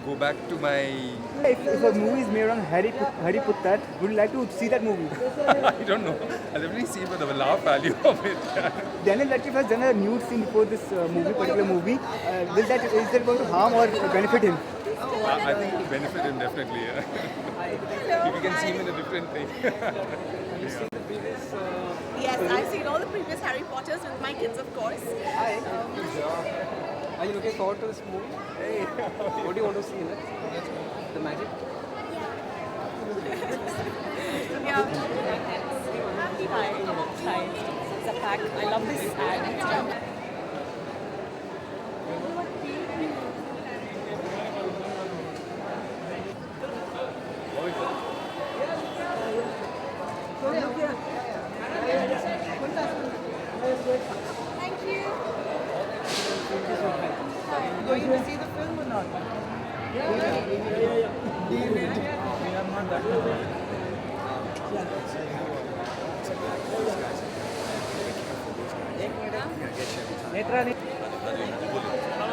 go back to my... If a movie is made on Harry Potter, would you like to see that movie? I don't know. I'll definitely see for the laugh value of it. Daniel Radcliffe has done a nude scene before this particular movie. Is that going to harm or benefit him? I think it will benefit him definitely. Yeah. If you can see him in a different thing. Yes, I've seen all the previous Harry Potters with my kids, of course. Hi. Are you looking forward to this movie? Hey. What do you want to see in it? The magic? Yeah. Hi. It's a pack. I love this ad. Thank you. Going to see the film or not? Yeah. We are not that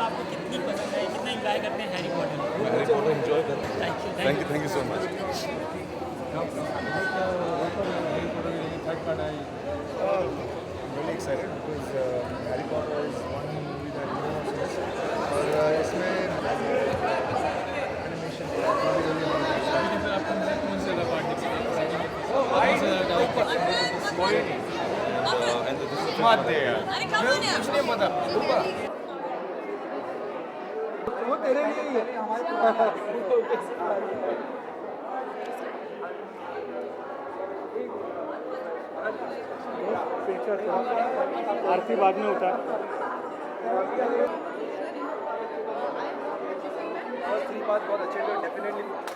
आपको कितनी पसंद है कितना enjoy करते हैं Harry Potter मैं Harry Potter enjoy करता हूँ. Thank you so much. Really excited because Harry Potter is one movie that और इसमें animation वो तेरे लिए ही है आरती बाद में उतार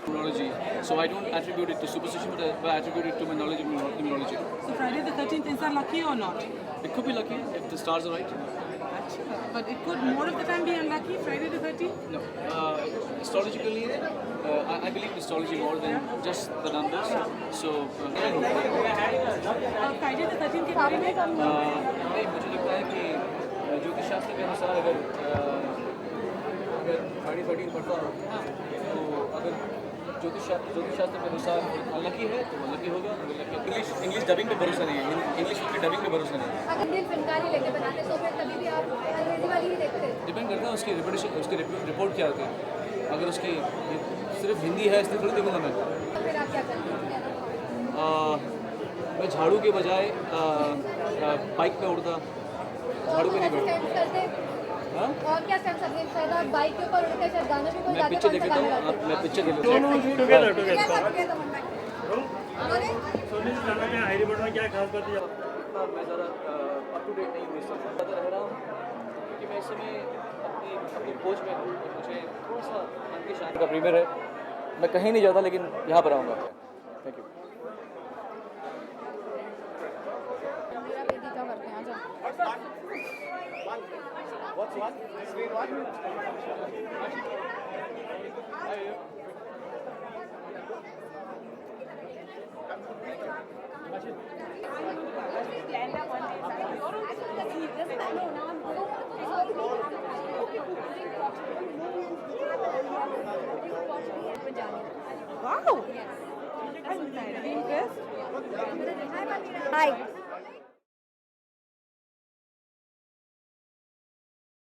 Immunology. So I don't attribute it to superstition, but I attribute it to my knowledge of immunology. So Friday the 13th, is that lucky or not? It could be lucky if the stars are right. But it could more of the time be unlucky, Friday the 13th? No. Astrologically, I believe in astrology more than just the numbers. So, Friday the 13th के बारे में नहीं मुझे लगता है कि ज्योतिष शास्त्र के अनुसार अगर Friday 13 पड़ता हो तो अगर ज्योतिष शास्त्र के अनुसार अनलकी है तो अनलकी होगा. इंग्लिश डबिंग पे भरोसा नहीं है. इंग्लिश की डबिंग पे भरोसा नहीं है. अगर दिल फिल्मकारी लेके बनाते तो फिर तभी भी आप अंग्रेजी वाली ही देखते. डिपेंड करता है उसकी रिपोर्ट क्या होती है. अगर उसकी सिर्फ हिंदी है इसलिए थोड़ी देखूँगा मैं. फिर आप क्या करते हैं? मैं झाड़ू के बजाय बाइक पे उड़ता. झाड़ू पे नहीं बैठता. और क्या कर सकते हैं? शायद आप बाइक के ऊपर उड़ते शायद गाना भी कोई मैं पिक्चर देख लेता हूँ. मैं पिक्चर देख लेता हूँ. सोनी गाना में हैरी पॉटर में क्या खास बात है मैं ज़रा अप टू डेट नहीं हूँ इस समय. ज़्यादा रह रहा हूँ क्योंकि मैं इस समय अपनी खोज में हूँ. मुझे थोड़ा सा मन की शांति का प्रीमियर है. मैं कहीं नहीं जाता लेकिन यहाँ पर आऊँगा. Thank you. What's one? Screen one? Wow! I'm very impressed. Hi.